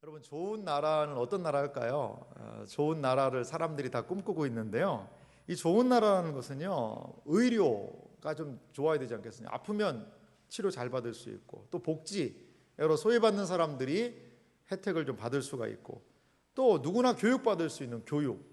여러분, 좋은 나라는 어떤 나라일까요? 좋은 나라를 사람들이 다 꿈꾸고 있는데요. 이 좋은 나라라는 것은요, 의료가 좀 좋아야 되지 않겠습니까? 아프면 치료 잘 받을 수 있고, 또 복지, 여러 소외받는 사람들이 혜택을 좀 받을 수가 있고, 또 누구나 교육받을 수 있는 교육,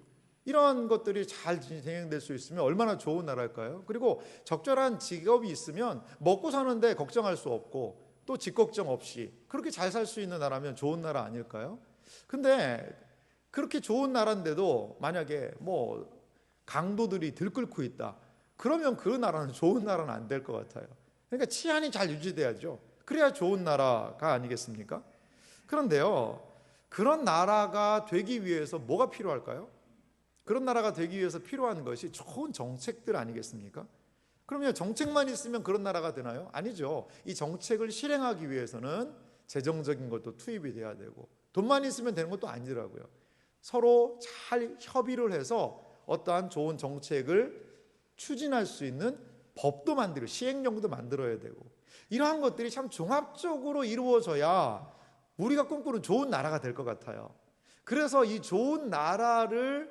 이런 것들이 잘 진행될 수 있으면 얼마나 좋은 나라일까요? 그리고 적절한 직업이 있으면 먹고 사는데 걱정할 수 없고, 또 집 걱정 없이 그렇게 잘 살 수 있는 나라면 좋은 나라 아닐까요? 근데 그렇게 좋은 나라인데도 만약에 강도들이 들끓고 있다, 그러면 그 나라는 좋은 나라는 안 될 것 같아요. 그러니까 치안이 잘 유지돼야죠. 그래야 좋은 나라가 아니겠습니까? 그런데요, 그런 나라가 되기 위해서 뭐가 필요할까요? 그런 나라가 되기 위해서 필요한 것이 좋은 정책들 아니겠습니까? 그러면 정책만 있으면 그런 나라가 되나요? 아니죠. 이 정책을 실행하기 위해서는 재정적인 것도 투입이 돼야 되고, 돈만 있으면 되는 것도 아니더라고요. 서로 잘 협의를 해서 어떠한 좋은 정책을 추진할 수 있는 법도 만들고 시행령도 만들어야 되고, 이러한 것들이 참 종합적으로 이루어져야 우리가 꿈꾸는 좋은 나라가 될 것 같아요. 그래서 이 좋은 나라를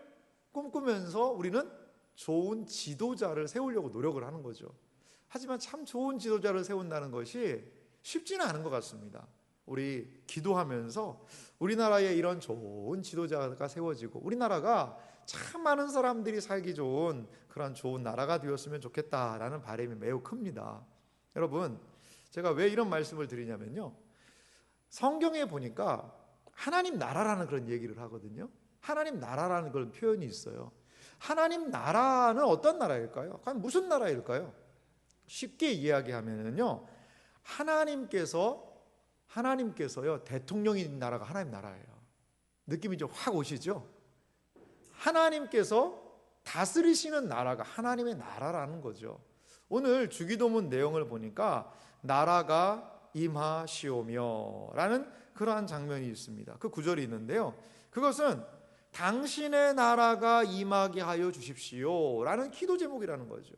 꿈꾸면서 우리는 좋은 지도자를 세우려고 노력을 하는 거죠. 하지만 참 좋은 지도자를 세운다는 것이 쉽지는 않은 것 같습니다. 우리 기도하면서 우리나라에 이런 좋은 지도자가 세워지고, 우리나라가 참 많은 사람들이 살기 좋은 그런 좋은 나라가 되었으면 좋겠다라는 바람이 매우 큽니다. 여러분, 제가 왜 이런 말씀을 드리냐면요, 성경에 보니까 하나님 나라라는 그런 얘기를 하거든요. 하나님 나라라는 그런 표현이 있어요. 하나님 나라는 어떤 나라일까요? 과연 무슨 나라일까요? 쉽게 이야기하면요, 하나님께서요 대통령인 나라가 하나님 나라예요. 느낌이 좀 확 오시죠? 하나님께서 다스리시는 나라가 하나님의 나라라는 거죠. 오늘 주기도문 내용을 보니까 나라가 임하시오며 라는 그러한 장면이 있습니다. 그 구절이 있는데요, 그것은 당신의 나라가 임하게 하여 주십시오 라는 기도 제목이라는 거죠.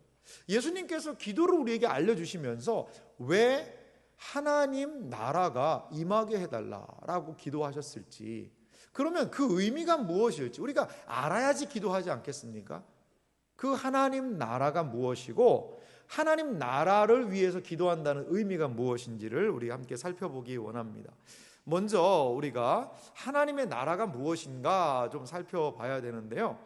예수님께서 기도를 우리에게 알려주시면서 왜 하나님 나라가 임하게 해달라라고 기도하셨을지, 그러면 그 의미가 무엇일지 우리가 알아야지 기도하지 않겠습니까? 그 하나님 나라가 무엇이고 하나님 나라를 위해서 기도한다는 의미가 무엇인지를 우리 함께 살펴보기 원합니다. 먼저 우리가 하나님의 나라가 무엇인가 좀 살펴봐야 되는데요,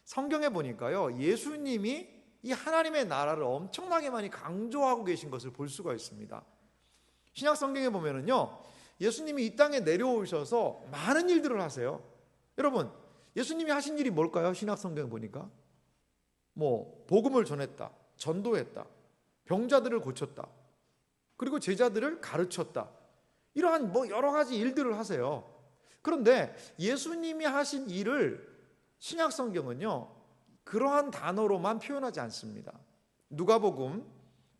성경에 보니까요, 예수님이 이 하나님의 나라를 엄청나게 많이 강조하고 계신 것을 볼 수가 있습니다. 신약 성경에 보면은요, 예수님이 이 땅에 내려오셔서 많은 일들을 하세요. 여러분, 예수님이 하신 일이 뭘까요? 신약 성경에 보니까 복음을 전했다, 전도했다, 병자들을 고쳤다, 그리고 제자들을 가르쳤다, 이러한 여러 가지 일들을 하세요. 그런데 예수님이 하신 일을 신약 성경은요, 그러한 단어로만 표현하지 않습니다. 누가복음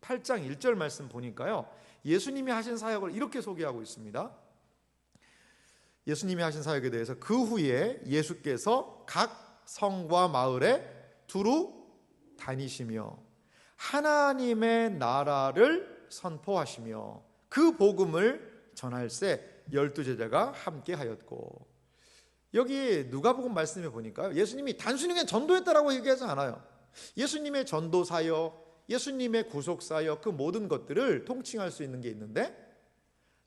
8장 1절 말씀 보니까요, 예수님이 하신 사역을 이렇게 소개하고 있습니다. 예수님이 하신 사역에 대해서 그 후에 예수께서 각 성과 마을에 두루 다니시며 하나님의 나라를 선포하시며 그 복음을 전할새 12제자가 함께 하였고, 여기 누가복음 말씀에 보니까 예수님이 단순히 그냥 전도했다라고 얘기하지 않아요. 예수님의 전도 사역, 예수님의 구속 사역, 그 모든 것들을 통칭할 수 있는 게 있는데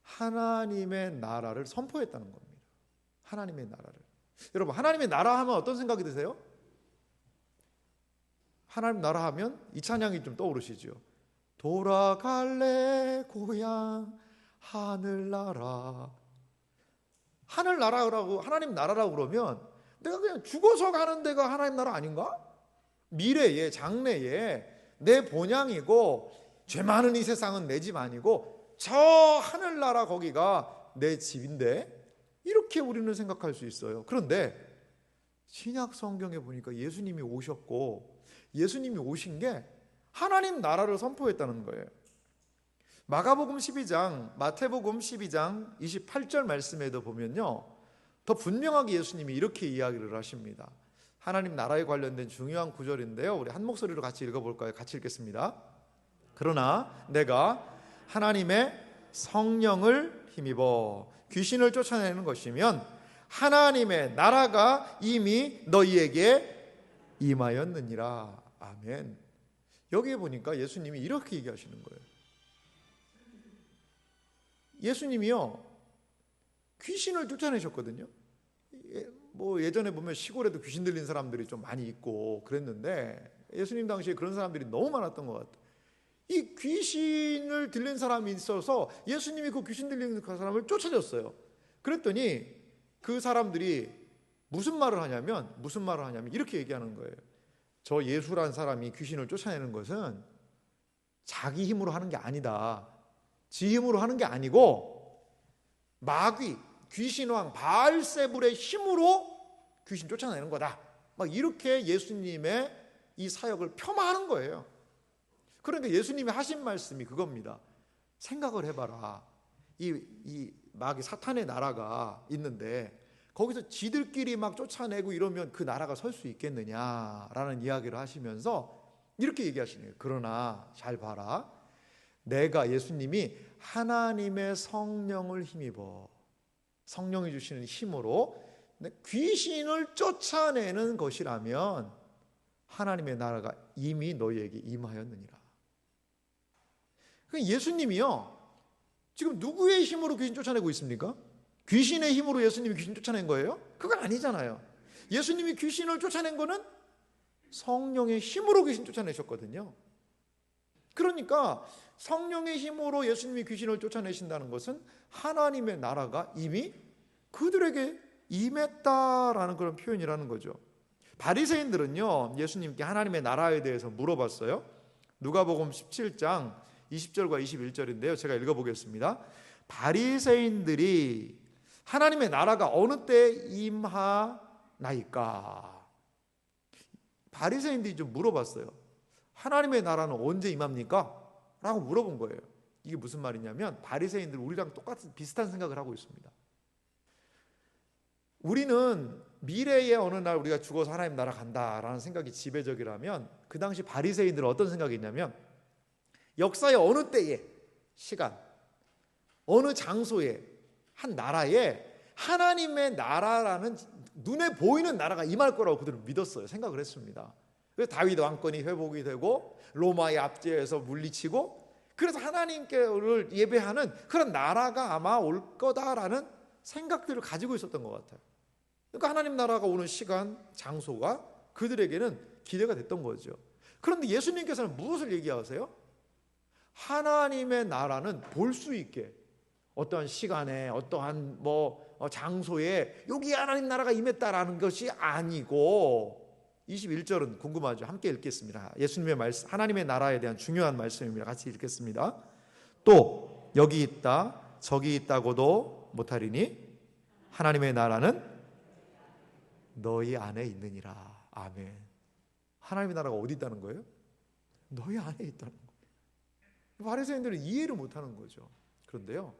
하나님의 나라를 선포했다는 겁니다. 하나님의 나라를. 여러분, 하나님의 나라 하면 어떤 생각이 드세요? 하나님 나라 하면 이 찬양이 좀 떠오르시죠. 돌아갈래 고향 하늘나라. 하늘나라라고, 하나님 나라라고 그러면 내가 그냥 죽어서 가는 데가 하나님 나라 아닌가? 미래에, 장래에 내 본향이고, 죄 많은 이 세상은 내 집 아니고 저 하늘나라 거기가 내 집인데, 이렇게 우리는 생각할 수 있어요. 그런데 신약 성경에 보니까 예수님이 오셨고, 예수님이 오신 게 하나님 나라를 선포했다는 거예요. 마가복음 12장, 마태복음 12장 28절 말씀에도 보면요, 더 분명하게 예수님이 이렇게 이야기를 하십니다. 하나님 나라에 관련된 중요한 구절인데요, 우리 한 목소리로 같이 읽어볼까요? 같이 읽겠습니다. 그러나 내가 하나님의 성령을 힘입어. 귀신을 쫓아내는 것이면 하나님의 나라가 이미 너희에게 임하였느니라. 아멘. 여기에 보니까 예수님이 이렇게 얘기하시는 거예요. 예수님이요, 귀신을 쫓아내셨거든요. 뭐 예전에 보면 시골에도 귀신 들린 사람들이 좀 많이 있고 그랬는데 예수님 당시에 그런 사람들이 너무 많았던 것 같아요. 이 귀신을 들린 사람이 있어서 예수님이 그 귀신 들린 그 사람을 쫓아줬어요. 그랬더니 그 사람들이 무슨 말을 하냐면 이렇게 얘기하는 거예요. 저 예수란 사람이 귀신을 쫓아내는 것은 자기 힘으로 하는 게 아니다. 지 힘으로 하는 게 아니고 마귀, 귀신왕 바알세불의 힘으로 귀신 쫓아내는 거다. 막 이렇게 예수님의 이 사역을 폄하하는 거예요. 그러니까 예수님이 하신 말씀이 그겁니다. 생각을 해봐라. 이 마귀 사탄의 나라가 있는데 거기서 지들끼리 막 쫓아내고 이러면 그 나라가 설 수 있겠느냐라는 이야기를 하시면서 이렇게 얘기하시는 거예요. 그러나 잘 봐라. 내가 예수님이 하나님의 성령을 힘입어 성령이 주시는 힘으로 귀신을 쫓아내는 것이라면 하나님의 나라가 이미 너희에게 임하였느니라. 예수님이요, 지금 누구의 힘으로 귀신 쫓아내고 있습니까? 귀신의 힘으로 예수님이 귀신 쫓아낸 거예요? 그건 아니잖아요. 예수님이 귀신을 쫓아낸 거는 성령의 힘으로 귀신 쫓아내셨거든요. 그러니까 성령의 힘으로 예수님이 귀신을 쫓아내신다는 것은 하나님의 나라가 이미 그들에게 임했다라는 그런 표현이라는 거죠. 바리새인들은요, 예수님께 하나님의 나라에 대해서 물어봤어요. 누가복음 17장 20절과 21절인데요. 제가 읽어보겠습니다. 바리새인들이 하나님의 나라가 어느 때 임하나이까? 바리새인들이 좀 물어봤어요. 하나님의 나라는 언제 임합니까? 라고 물어본 거예요. 이게 무슨 말이냐면 바리새인들 우리랑 똑같은 비슷한 생각을 하고 있습니다. 우리는 미래에 어느 날 우리가 죽어서 하나님 나라 간다라는 생각이 지배적이라면 그 당시 바리새인들은 어떤 생각이 있냐면 역사의 어느 때에 시간, 어느 장소에 한 나라에 하나님의 나라라는 눈에 보이는 나라가 임할 거라고 그들은 믿었어요. 생각을 했습니다. 그래서 다윗 왕권이 회복이 되고 로마의 압제에서 물리치고 그래서 하나님께를 예배하는 그런 나라가 아마 올 거다라는 생각들을 가지고 있었던 것 같아요. 그러니까 하나님 나라가 오는 시간, 장소가 그들에게는 기대가 됐던 거죠. 그런데 예수님께서는 무엇을 얘기하세요? 하나님의 나라는 볼 수 있게 어떠한 시간에 어떠한 장소에 여기 하나님 나라가 임했다라는 것이 아니고 21절은 궁금하죠. 함께 읽겠습니다. 예수님의 말씀, 하나님의 나라에 대한 중요한 말씀입니다. 같이 읽겠습니다. 또 여기 있다 저기 있다고도 못하리니 하나님의 나라는 너희 안에 있느니라. 아멘. 하나님의 나라가 어디 있다는 거예요? 너희 안에 있다는 거예요. 바리새인들은 이해를 못하는 거죠. 그런데요,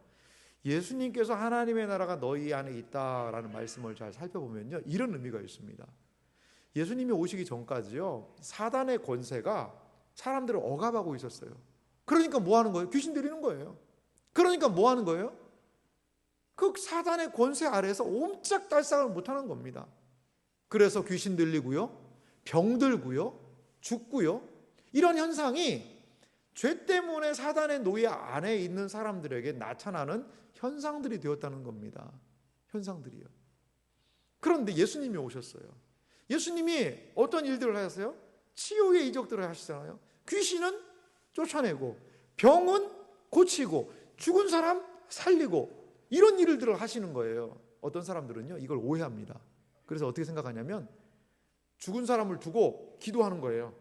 예수님께서 하나님의 나라가 너희 안에 있다라는 말씀을 잘 살펴보면요, 이런 의미가 있습니다. 예수님이 오시기 전까지요, 사단의 권세가 사람들을 억압하고 있었어요. 그러니까 뭐 하는 거예요? 귀신 들리는 거예요. 그러니까 뭐 하는 거예요? 그 사단의 권세 아래에서 옴짝달싹을 못하는 겁니다. 그래서 귀신 들리고요, 병들고요, 죽고요, 이런 현상이 죄 때문에 사단의 노예 안에 있는 사람들에게 나타나는 현상들이 되었다는 겁니다. 현상들이요. 그런데 예수님이 오셨어요. 예수님이 어떤 일들을 하셨어요? 치유의 이적들을 하시잖아요. 귀신은 쫓아내고 병은 고치고 죽은 사람 살리고 이런 일들을 하시는 거예요. 어떤 사람들은요, 이걸 오해합니다. 그래서 어떻게 생각하냐면 죽은 사람을 두고 기도하는 거예요.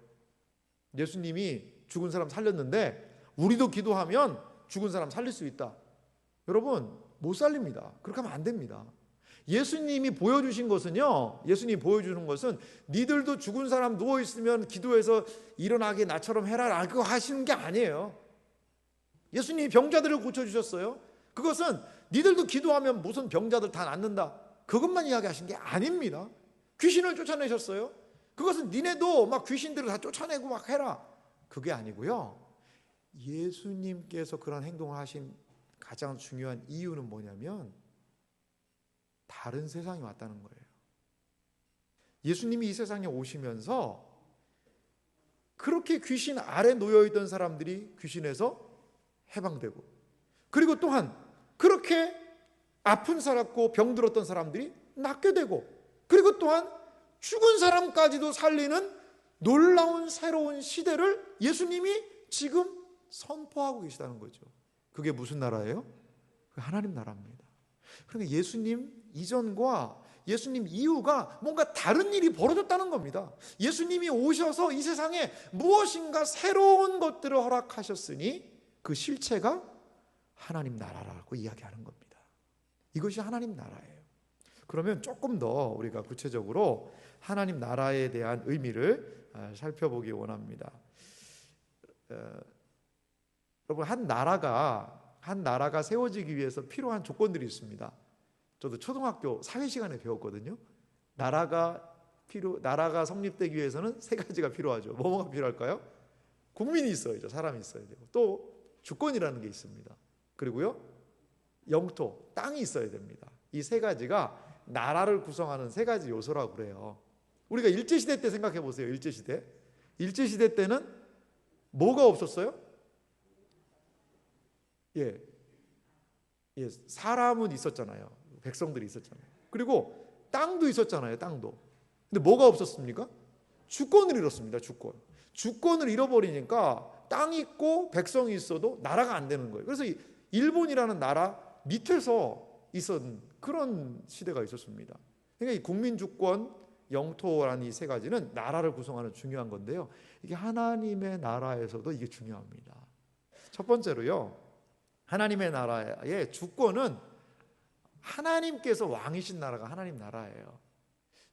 예수님이 죽은 사람 살렸는데 우리도 기도하면 죽은 사람 살릴 수 있다. 여러분, 못 살립니다. 그렇게 하면 안 됩니다. 예수님이 보여주신 것은요, 예수님이 보여주는 것은 니들도 죽은 사람 누워있으면 기도해서 일어나게 나처럼 해라, 그거 하시는 게 아니에요. 예수님이 병자들을 고쳐주셨어요. 그것은 니들도 기도하면 무슨 병자들 다 낫는다, 그것만 이야기하신 게 아닙니다. 귀신을 쫓아내셨어요. 그것은 니네도 막 귀신들을 다 쫓아내고 막 해라, 그게 아니고요, 예수님께서 그런 행동을 하신 가장 중요한 이유는 뭐냐면 다른 세상이 왔다는 거예요. 예수님이 이 세상에 오시면서 그렇게 귀신 아래 놓여있던 사람들이 귀신에서 해방되고, 그리고 또한 그렇게 아픈 살았고 병들었던 사람들이 낫게 되고, 그리고 또한 죽은 사람까지도 살리는 놀라운 새로운 시대를 예수님이 지금 선포하고 계시다는 거죠. 그게 무슨 나라예요? 하나님 나라입니다. 그러니까 예수님 이전과 예수님 이후가 뭔가 다른 일이 벌어졌다는 겁니다. 예수님이 오셔서 이 세상에 무엇인가 새로운 것들을 허락하셨으니 그 실체가 하나님 나라라고 이야기하는 겁니다. 이것이 하나님 나라예요. 그러면 조금 더 우리가 구체적으로 하나님 나라에 대한 의미를 살펴보기 원합니다. 여러분, 한 나라가 세워지기 위해서 필요한 조건들이 있습니다. 저도 초등학교 사회 시간에 배웠거든요. 나라가 성립되기 위해서는 세 가지가 필요하죠. 뭐가 필요할까요? 국민이 있어야죠. 사람이 있어야 되고, 또 주권이라는 게 있습니다. 그리고요, 영토, 땅이 있어야 됩니다. 이 세 가지가 나라를 구성하는 세 가지 요소라고 그래요. 우리가 일제시대 때 생각해 보세요. 일제시대 때는 뭐가 없었어요? 사람은 있었잖아요. 백성들이 있었잖아요. 그리고 땅도 있었잖아요. 땅도. 근데 뭐가 없었습니까? 주권을 잃었습니다. 주권을 잃어버리니까 땅 있고 백성이 있어도 나라가 안 되는 거예요. 그래서 일본이라는 나라 밑에서 있었던 그런 시대가 있었습니다. 그러니까 이 국민 주권, 영토라는 이 세 가지는 나라를 구성하는 중요한 건데요. 이게 하나님의 나라에서도 이게 중요합니다. 첫 번째로요, 하나님의 나라의 주권은 하나님께서 왕이신 나라가 하나님 나라예요.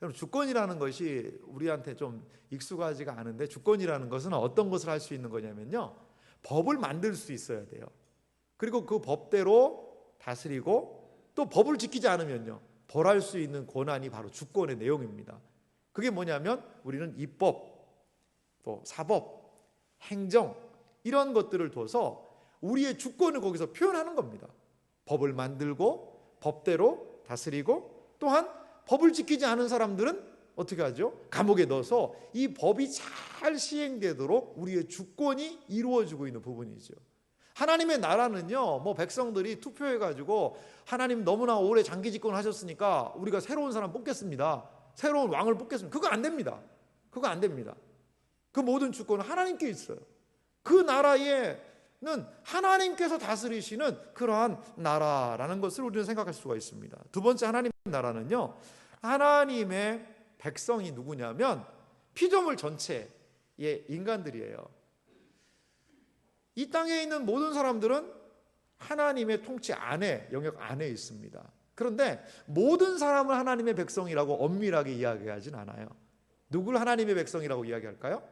여러분, 주권이라는 것이 우리한테 좀 익숙하지가 않은데, 주권이라는 것은 어떤 것을 할 수 있는 거냐면요, 법을 만들 수 있어야 돼요. 그리고 그 법대로 다스리고, 또 법을 지키지 않으면요, 벌할 수 있는 권한이 바로 주권의 내용입니다. 그게 뭐냐면 우리는 입법, 또 사법, 행정, 이런 것들을 둬서 우리의 주권을 거기서 표현하는 겁니다. 법을 만들고 법대로 다스리고, 또한 법을 지키지 않은 사람들은 어떻게 하죠? 감옥에 넣어서 이 법이 잘 시행되도록 우리의 주권이 이루어지고 있는 부분이죠. 하나님의 나라는요, 뭐 백성들이 투표해가지고 하나님 너무나 오래 장기 집권하셨으니까 우리가 새로운 사람 뽑겠습니다, 새로운 왕을 뽑겠습니다, 그거 안 됩니다. 그 모든 주권은 하나님께 있어요. 그 나라에는 하나님께서 다스리시는 그러한 나라라는 것을 우리는 생각할 수가 있습니다. 두 번째, 하나님의 나라는요, 하나님의 백성이 누구냐면 피조물 전체의 인간들이에요. 이 땅에 있는 모든 사람들은 하나님의 통치 안에, 영역 안에 있습니다. 그런데 모든 사람을 하나님의 백성이라고 엄밀하게 이야기하진 않아요. 누굴 하나님의 백성이라고 이야기할까요?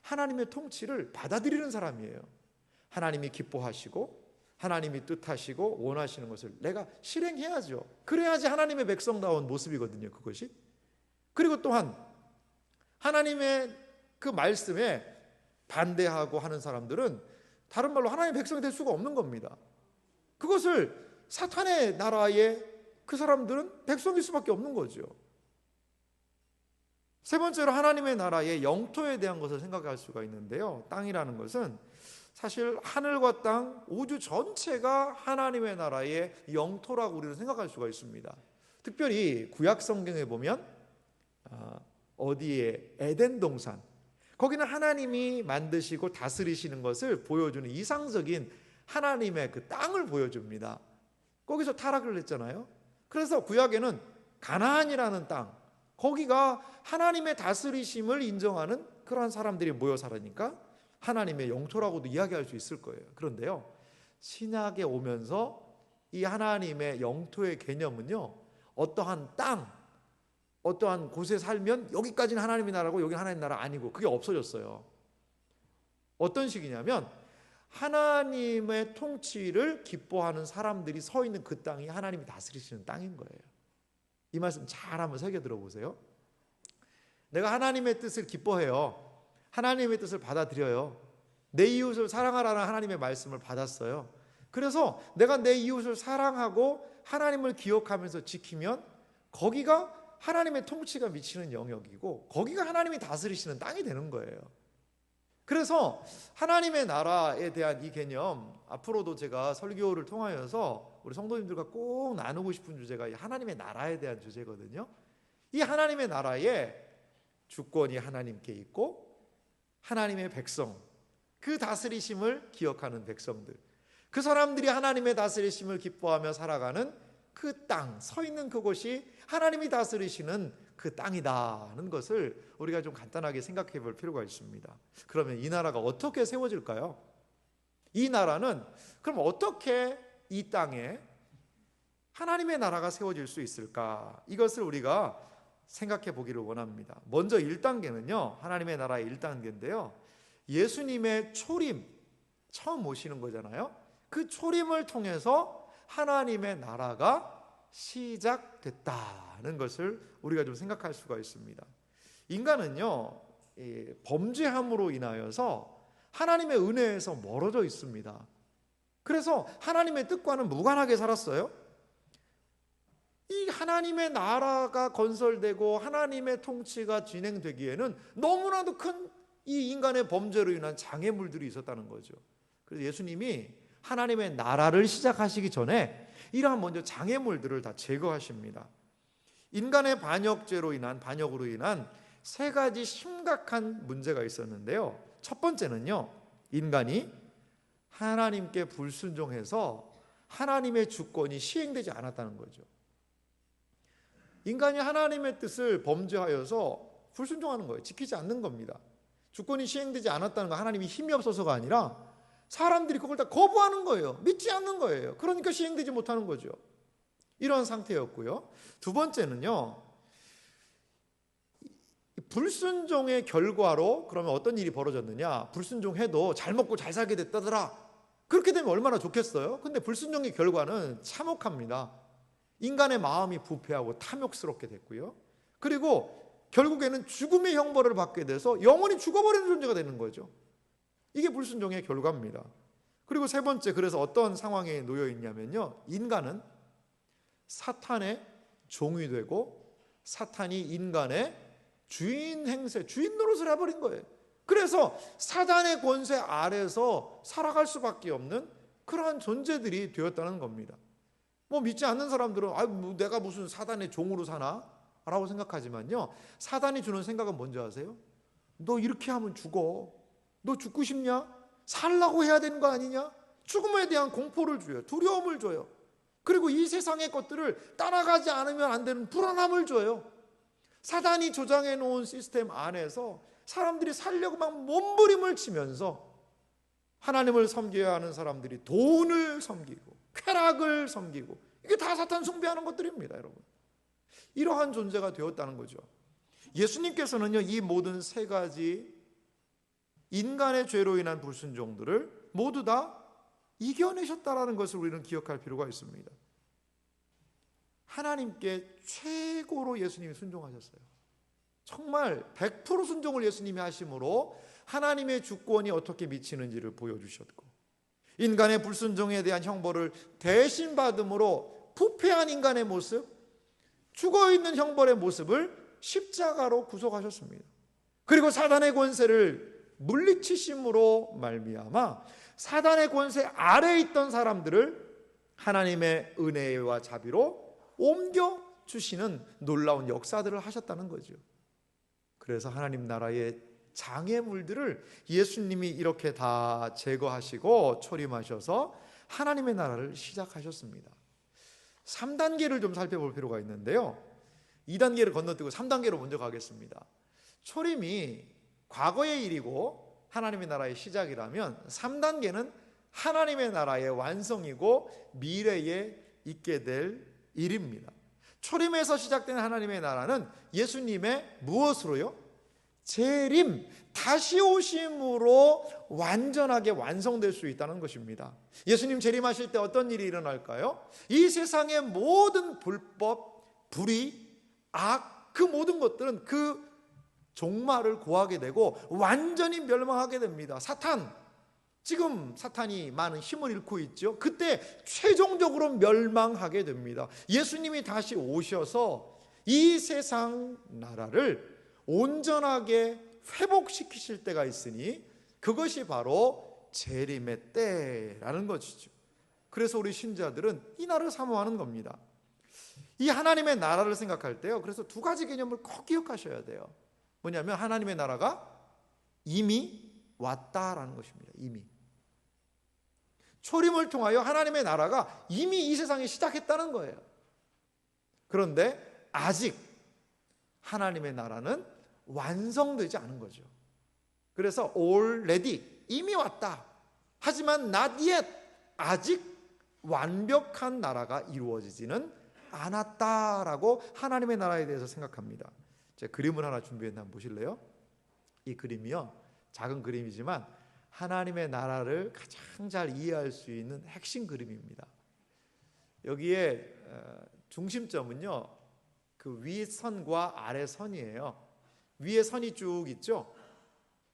하나님의 통치를 받아들이는 사람이에요. 하나님이 기뻐하시고 하나님이 뜻하시고 원하시는 것을 내가 실행해야죠. 그래야지 하나님의 백성다운 모습이거든요, 그것이. 그리고 또한 하나님의 그 말씀에 반대하고 하는 사람들은 다른 말로 하나님의 백성이 될 수가 없는 겁니다. 그것을 사탄의 나라의 그 사람들은 백성일 수밖에 없는 거죠. 세 번째로, 하나님의 나라의 영토에 대한 것을 생각할 수가 있는데요, 땅이라는 것은 사실 하늘과 땅, 우주 전체가 하나님의 나라의 영토라고 우리는 생각할 수가 있습니다. 특별히 구약 성경에 보면 어디에 에덴 동산, 거기는 하나님이 만드시고 다스리시는 것을 보여주는 이상적인 하나님의 그 땅을 보여줍니다. 거기서 타락을 했잖아요. 그래서 구약에는 가나안이라는 땅, 거기가 하나님의 다스리심을 인정하는 그러한 사람들이 모여 살으니까 하나님의 영토라고도 이야기할 수 있을 거예요. 그런데요, 신약에 오면서 이 하나님의 영토의 개념은요, 어떠한 땅, 어떠한 곳에 살면 여기까지는 하나님의 나라고 여기는 하나님의 나라 아니고, 그게 없어졌어요. 어떤 식이냐면 하나님의 통치를 기뻐하는 사람들이 서 있는 그 땅이 하나님이 다스리시는 땅인 거예요. 이 말씀 잘 한번 새겨 들어보세요. 내가 하나님의 뜻을 기뻐해요. 하나님의 뜻을 받아들여요. 내 이웃을 사랑하라는 하나님의 말씀을 받았어요. 그래서 내가 내 이웃을 사랑하고 하나님을 기억하면서 지키면 거기가 하나님의 통치가 미치는 영역이고 거기가 하나님이 다스리시는 땅이 되는 거예요. 그래서 하나님의 나라에 대한 이 개념, 앞으로도 제가 설교를 통하여서 우리 성도님들과 꼭 나누고 싶은 주제가 이 하나님의 나라에 대한 주제거든요. 이 하나님의 나라에 주권이 하나님께 있고 하나님의 백성, 그 다스리심을 기억하는 백성들, 그 사람들이 하나님의 다스리심을 기뻐하며 살아가는 그 땅, 서 있는 그곳이 하나님이 다스리시는 그 땅이다는 것을 우리가 좀 간단하게 생각해 볼 필요가 있습니다. 그러면 이 나라가 어떻게 세워질까요? 이 나라는 그럼 어떻게 이 땅에 하나님의 나라가 세워질 수 있을까? 이것을 우리가 생각해 보기를 원합니다. 먼저 1단계는요, 하나님의 나라의 1단계인데요, 예수님의 초림, 처음 오시는 거잖아요. 그 초림을 통해서 하나님의 나라가 시작됐다는 것을 우리가 좀 생각할 수가 있습니다. 인간은요, 범죄함으로 인하여서 하나님의 은혜에서 멀어져 있습니다. 그래서 하나님의 뜻과는 무관하게 살았어요. 이 하나님의 나라가 건설되고 하나님의 통치가 진행되기에는 너무나도 큰 이 인간의 범죄로 인한 장애물들이 있었다는 거죠. 그래서 예수님이 하나님의 나라를 시작하시기 전에 이러한 먼저 장애물들을 다 제거하십니다. 인간의 반역으로 인한 세 가지 심각한 문제가 있었는데요. 첫 번째는요, 인간이 하나님께 불순종해서 하나님의 주권이 시행되지 않았다는 거죠. 인간이 하나님의 뜻을 범죄하여서 불순종하는 거예요. 지키지 않는 겁니다. 주권이 시행되지 않았다는 건 하나님이 힘이 없어서가 아니라 사람들이 그걸 다 거부하는 거예요. 믿지 않는 거예요. 그러니까 시행되지 못하는 거죠. 이런 상태였고요. 두 번째는요, 불순종의 결과로 그러면 어떤 일이 벌어졌느냐? 불순종해도 잘 먹고 잘 살게 됐다더라. 그렇게 되면 얼마나 좋겠어요? 근데 불순종의 결과는 참혹합니다. 인간의 마음이 부패하고 탐욕스럽게 됐고요. 그리고 결국에는 죽음의 형벌을 받게 돼서 영원히 죽어버리는 존재가 되는 거죠. 이게 불순종의 결과입니다. 그리고 세 번째, 그래서 어떤 상황에 놓여 있냐면요, 인간은 사탄의 종이 되고 사탄이 인간의 주인 행세, 주인 노릇을 해버린 거예요. 그래서 사단의 권세 아래서 살아갈 수밖에 없는 그러한 존재들이 되었다는 겁니다. 뭐 믿지 않는 사람들은 내가 무슨 사단의 종으로 사나? 라고 생각하지만요, 사단이 주는 생각은 뭔지 아세요? 너 이렇게 하면 죽어. 너 죽고 싶냐? 살라고 해야 되는 거 아니냐? 죽음에 대한 공포를 줘요. 두려움을 줘요. 그리고 이 세상의 것들을 따라가지 않으면 안 되는 불안함을 줘요. 사단이 조장해 놓은 시스템 안에서 사람들이 살려고 막 몸부림을 치면서 하나님을 섬겨야 하는 사람들이 돈을 섬기고 쾌락을 섬기고, 이게 다 사탄 숭배하는 것들입니다, 여러분. 이러한 존재가 되었다는 거죠. 예수님께서는요, 이 모든 세 가지 인간의 죄로 인한 불순종들을 모두 다 이겨내셨다라는 것을 우리는 기억할 필요가 있습니다. 하나님께 최고로 예수님이 순종하셨어요. 정말 100% 순종을 예수님이 하심으로 하나님의 주권이 어떻게 미치는지를 보여주셨고, 인간의 불순종에 대한 형벌을 대신 받음으로 부패한 인간의 모습, 죽어있는 형벌의 모습을 십자가로 구속하셨습니다. 그리고 사단의 권세를 물리치심으로 말미암아 사단의 권세 아래에 있던 사람들을 하나님의 은혜와 자비로 옮겨주시는 놀라운 역사들을 하셨다는 거죠. 그래서 하나님 나라의 장애물들을 예수님이 이렇게 다 제거하시고 초림하셔서 하나님의 나라를 시작하셨습니다. 3단계를 좀 살펴볼 필요가 있는데요, 2단계를 건너뛰고 3단계로 먼저 가겠습니다. 초림이 과거의 일이고 하나님의 나라의 시작이라면 3단계는 하나님의 나라의 완성이고 미래에 있게 될 일입니다. 초림에서 시작된 하나님의 나라는 예수님의 무엇으로요? 재림, 다시 오심으로 완전하게 완성될 수 있다는 것입니다. 예수님 재림하실 때 어떤 일이 일어날까요? 이 세상의 모든 불법, 불의, 악, 그 모든 것들은 그 종말을 고하게 되고 완전히 멸망하게 됩니다. 사탄, 지금 사탄이 많은 힘을 잃고 있죠. 그때 최종적으로 멸망하게 됩니다. 예수님이 다시 오셔서 이 세상 나라를 온전하게 회복시키실 때가 있으니 그것이 바로 재림의 때라는 것이죠. 그래서 우리 신자들은 이 날을 사모하는 겁니다. 이 하나님의 나라를 생각할 때요, 그래서 두 가지 개념을 꼭 기억하셔야 돼요. 뭐냐면 하나님의 나라가 이미 왔다라는 것입니다. 이미 초림을 통하여 하나님의 나라가 이미 이 세상에 시작했다는 거예요. 그런데 아직 하나님의 나라는 완성되지 않은 거죠. 그래서 already, 이미 왔다. 하지만 not yet, 아직 완벽한 나라가 이루어지지는 않았다라고 하나님의 나라에 대해서 생각합니다. 제가 그림을 하나 준비했는데 한번 보실래요? 이 그림이요, 작은 그림이지만 하나님의 나라를 가장 잘 이해할 수 있는 핵심 그림입니다. 여기에 중심점은요, 그 위 선과 아래 선이에요. 위에 선이 쭉 있죠.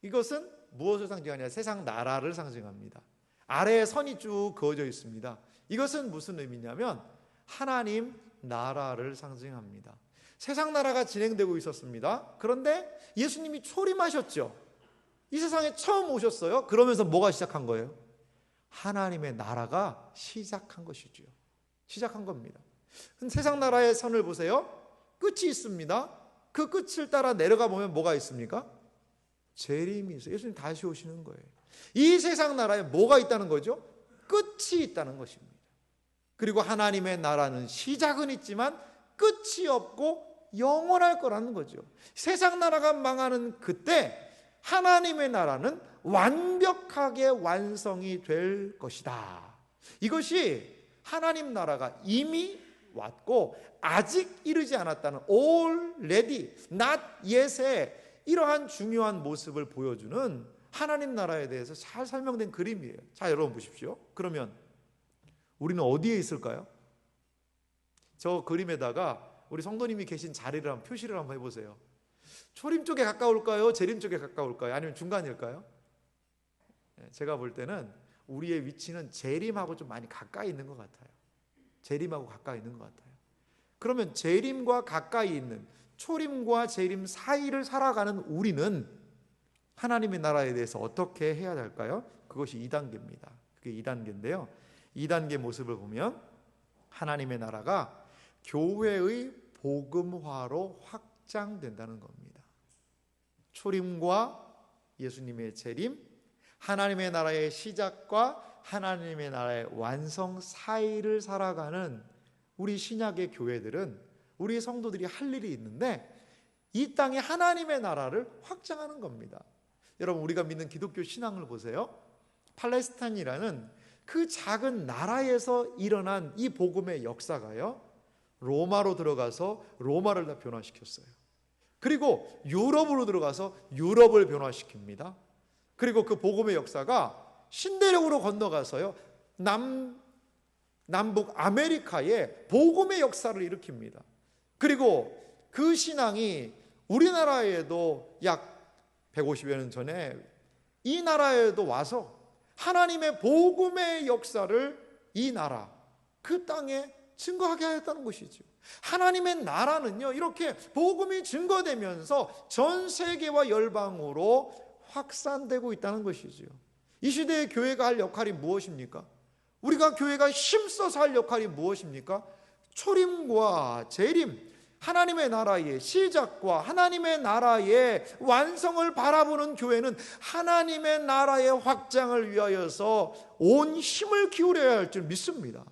이것은 무엇을 상징하냐? 세상 나라를 상징합니다. 아래에 선이 쭉 그어져 있습니다. 이것은 무슨 의미냐면 하나님 나라를 상징합니다. 세상 나라가 진행되고 있었습니다. 그런데 예수님이 초림하셨죠. 이 세상에 처음 오셨어요. 그러면서 뭐가 시작한 거예요? 하나님의 나라가 시작한 것이죠. 시작한 겁니다. 세상 나라의 선을 보세요. 끝이 있습니다. 그 끝을 따라 내려가 보면 뭐가 있습니까? 재림이 있어요. 예수님 다시 오시는 거예요. 이 세상 나라에 뭐가 있다는 거죠? 끝이 있다는 것입니다. 그리고 하나님의 나라는 시작은 있지만 끝이 없고 영원할 거라는 거죠. 세상 나라가 망하는 그때 하나님의 나라는 완벽하게 완성이 될 것이다. 이것이 하나님 나라가 이미 왔고 아직 이르지 않았다는 already, not yet의 이러한 중요한 모습을 보여주는 하나님 나라에 대해서 잘 설명된 그림이에요. 자, 여러분 보십시오. 그러면 우리는 어디에 있을까요? 저 그림에다가 우리 성도님이 계신 자리를 한번 표시를 한번 해보세요. 초림 쪽에 가까울까요? 재림 쪽에 가까울까요? 아니면 중간일까요? 제가 볼 때는 우리의 위치는 재림하고 좀 많이 가까이 있는 것 같아요. 재림하고 가까이 있는 것 같아요. 그러면 재림과 가까이 있는, 초림과 재림 사이를 살아가는 우리는 하나님의 나라에 대해서 어떻게 해야 할까요? 그것이 2단계입니다. 그게 2단계인데요. 2단계 모습을 보면 하나님의 나라가 교회의 복음화로 확장된다는 겁니다. 초림과 예수님의 재림, 하나님의 나라의 시작과 하나님의 나라의 완성 사이를 살아가는 우리 신약의 교회들은, 우리 성도들이 할 일이 있는데 이 땅에 하나님의 나라를 확장하는 겁니다. 여러분, 우리가 믿는 기독교 신앙을 보세요. 팔레스타인이라는 그 작은 나라에서 일어난 이 복음의 역사가요, 로마로 들어가서 로마를 다 변화시켰어요. 그리고 유럽으로 들어가서 유럽을 변화시킵니다. 그리고 그 복음의 역사가 신대륙으로 건너가서요, 남북 아메리카에 복음의 역사를 일으킵니다. 그리고 그 신앙이 우리나라에도 약 150여 년 전에 이 나라에도 와서 하나님의 복음의 역사를 이 나라, 그 땅에 증거하게 하였다는 것이죠. 하나님의 나라는요, 이렇게 복음이 증거되면서 전 세계와 열방으로 확산되고 있다는 것이죠. 이 시대의 교회가 할 역할이 무엇입니까? 우리가 교회가 힘써서 할 역할이 무엇입니까? 초림과 재림, 하나님의 나라의 시작과 하나님의 나라의 완성을 바라보는 교회는 하나님의 나라의 확장을 위하여서 온 힘을 기울여야 할 줄 믿습니다.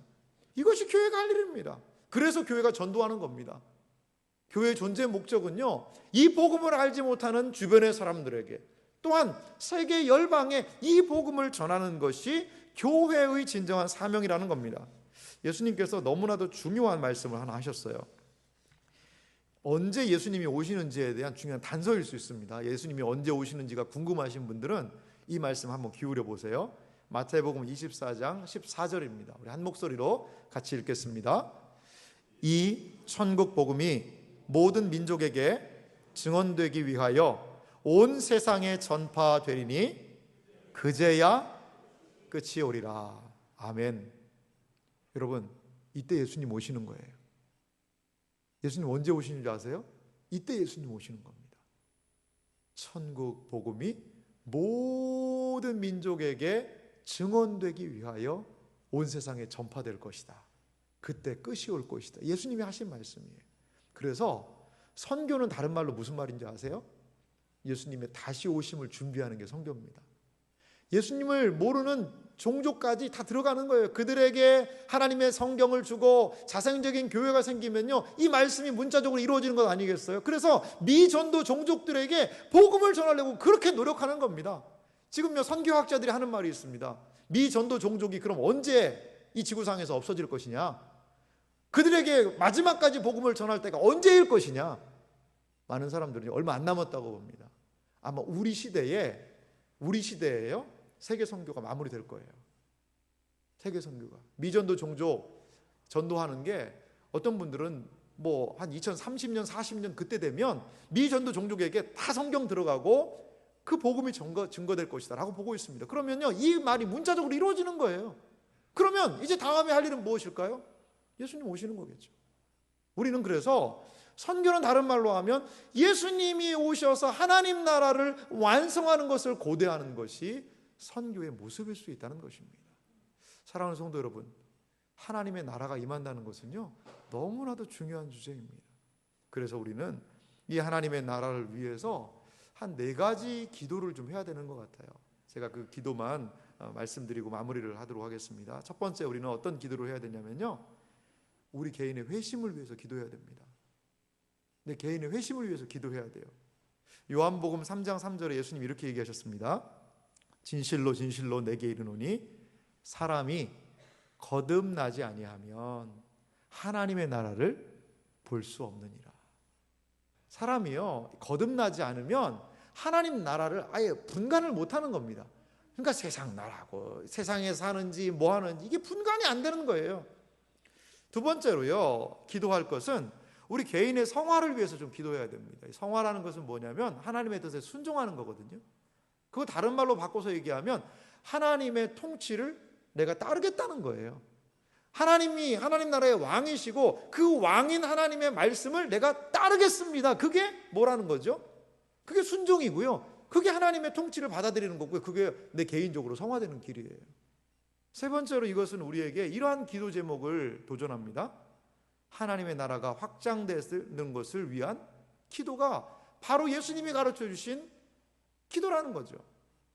이것이 교회가 할 일입니다. 그래서 교회가 전도하는 겁니다. 교회의 존재 목적은요, 이 복음을 알지 못하는 주변의 사람들에게, 또한 세계 열방에 이 복음을 전하는 것이 교회의 진정한 사명이라는 겁니다. 예수님께서 너무나도 중요한 말씀을 하나 하셨어요. 언제 예수님이 오시는지에 대한 중요한 단서일 수 있습니다. 예수님이 언제 오시는지가 궁금하신 분들은 이 말씀 한번 기울여 보세요. 마태복음 24장 14절입니다. 우리 한 목소리로 같이 읽겠습니다. 이 천국 복음이 모든 민족에게 증언되기 위하여 온 세상에 전파되리니 그제야 끝이 오리라. 아멘. 여러분, 이때 예수님 오시는 거예요. 예수님 언제 오시는 줄 아세요? 이때 예수님 오시는 겁니다. 천국 복음이 모든 민족에게 증언되기 위하여 온 세상에 전파될 것이다. 그때 끝이 올 것이다. 예수님이 하신 말씀이에요. 그래서 선교는 다른 말로 무슨 말인지 아세요? 예수님의 다시 오심을 준비하는 게 선교입니다. 예수님을 모르는 종족까지 다 들어가는 거예요. 그들에게 하나님의 성경을 주고 자생적인 교회가 생기면요, 이 말씀이 문자적으로 이루어지는 것 아니겠어요? 그래서 미전도 종족들에게 복음을 전하려고 그렇게 노력하는 겁니다. 지금요, 선교학자들이 하는 말이 있습니다. 미전도 종족이 그럼 언제 이 지구상에서 없어질 것이냐? 그들에게 마지막까지 복음을 전할 때가 언제일 것이냐? 많은 사람들이 얼마 안 남았다고 봅니다. 아마 우리 시대에요, 세계 선교가 마무리될 거예요. 세계 선교가. 미전도 종족 전도하는 게 어떤 분들은 뭐 한 2030년, 40년 그때 되면 미전도 종족에게 다 성경 들어가고 그 복음이 증거될 것이다 라고 보고 있습니다. 그러면요, 이 말이 문자적으로 이루어지는 거예요. 그러면 이제 다음에 할 일은 무엇일까요? 예수님 오시는 거겠죠. 우리는 그래서 선교는 다른 말로 하면 예수님이 오셔서 하나님 나라를 완성하는 것을 고대하는 것이 선교의 모습일 수 있다는 것입니다. 사랑하는 성도 여러분, 하나님의 나라가 임한다는 것은요, 너무나도 중요한 주제입니다. 그래서 우리는 이 하나님의 나라를 위해서 한 4가지 기도를 좀 해야 되는 것 같아요. 제가 그 기도만 말씀드리고 마무리를 하도록 하겠습니다. 첫 번째, 우리는 어떤 기도를 해야 되냐면요, 우리 개인의 회심을 위해서 기도해야 됩니다. 내 개인의 회심을 위해서 기도해야 돼요. 요한복음 3장 3절에 예수님 이렇게 얘기하셨습니다. 진실로 진실로 내게 이르노니 사람이 거듭나지 아니하면 하나님의 나라를 볼 수 없느니라. 사람이요, 거듭나지 않으면 하나님 나라를 아예 분간을 못하는 겁니다. 그러니까 세상 나라고 세상에 사는지 뭐 하는지 이게 분간이 안 되는 거예요. 두 번째로요, 기도할 것은 우리 개인의 성화를 위해서 좀 기도해야 됩니다. 성화라는 것은 뭐냐면 하나님의 뜻에 순종하는 거거든요. 그거 다른 말로 바꿔서 얘기하면 하나님의 통치를 내가 따르겠다는 거예요. 하나님이 하나님 나라의 왕이시고 그 왕인 하나님의 말씀을 내가 따르겠습니다. 그게 뭐라는 거죠? 그게 순종이고요. 그게 하나님의 통치를 받아들이는 거고요. 그게 내 개인적으로 성화되는 길이에요. 세 번째로 이것은 우리에게 이러한 기도 제목을 도전합니다. 하나님의 나라가 확장되는 것을 위한 기도가 바로 예수님이 가르쳐 주신 기도라는 거죠.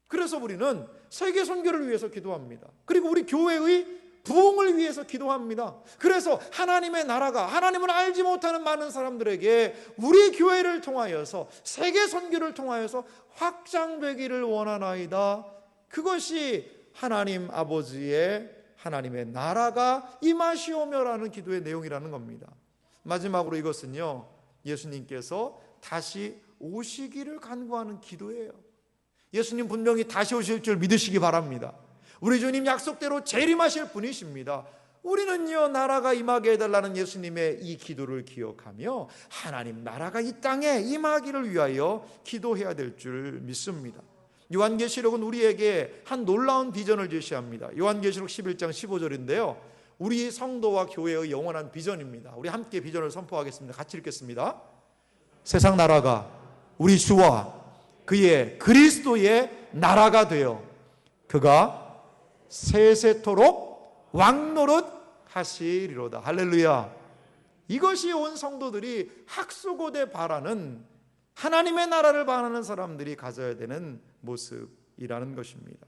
그래서 우리는 세계 선교를 위해서 기도합니다. 그리고 우리 교회의 부흥을 위해서 기도합니다. 그래서 하나님의 나라가 하나님을 알지 못하는 많은 사람들에게 우리 교회를 통하여서 세계 선교를 통하여서 확장되기를 원하나이다. 그것이 하나님 아버지의 하나님의 나라가 임하시오며라는 기도의 내용이라는 겁니다. 마지막으로 이것은요, 예수님께서 다시 오시기를 간구하는 기도예요. 예수님 분명히 다시 오실 줄 믿으시기 바랍니다. 우리 주님 약속대로 재림하실 분이십니다. 우리는요, 나라가 임하게 해달라는 예수님의 이 기도를 기억하며 하나님 나라가 이 땅에 임하기를 위하여 기도해야 될 줄 믿습니다. 요한계시록은 우리에게 한 놀라운 비전을 제시합니다. 요한계시록 11장 15절인데요 우리 성도와 교회의 영원한 비전입니다. 우리 함께 비전을 선포하겠습니다. 같이 읽겠습니다. 세상 나라가 우리 주와 그의 그리스도의 나라가 되어 그가 세세토록 왕노릇 하시리로다. 할렐루야. 이것이 온 성도들이 학수고대 바라는 하나님의 나라를 바라는 사람들이 가져야 되는 모습이라는 것입니다.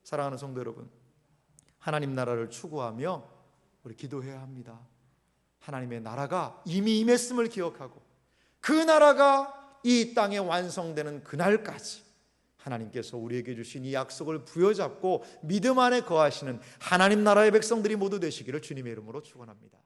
사랑하는 성도 여러분, 하나님 나라를 추구하며 우리 기도해야 합니다. 하나님의 나라가 이미 임했음을 기억하고 그 나라가 이 땅에 완성되는 그날까지 하나님께서 우리에게 주신 이 약속을 부여잡고 믿음 안에 거하시는 하나님 나라의 백성들이 모두 되시기를 주님의 이름으로 축원합니다.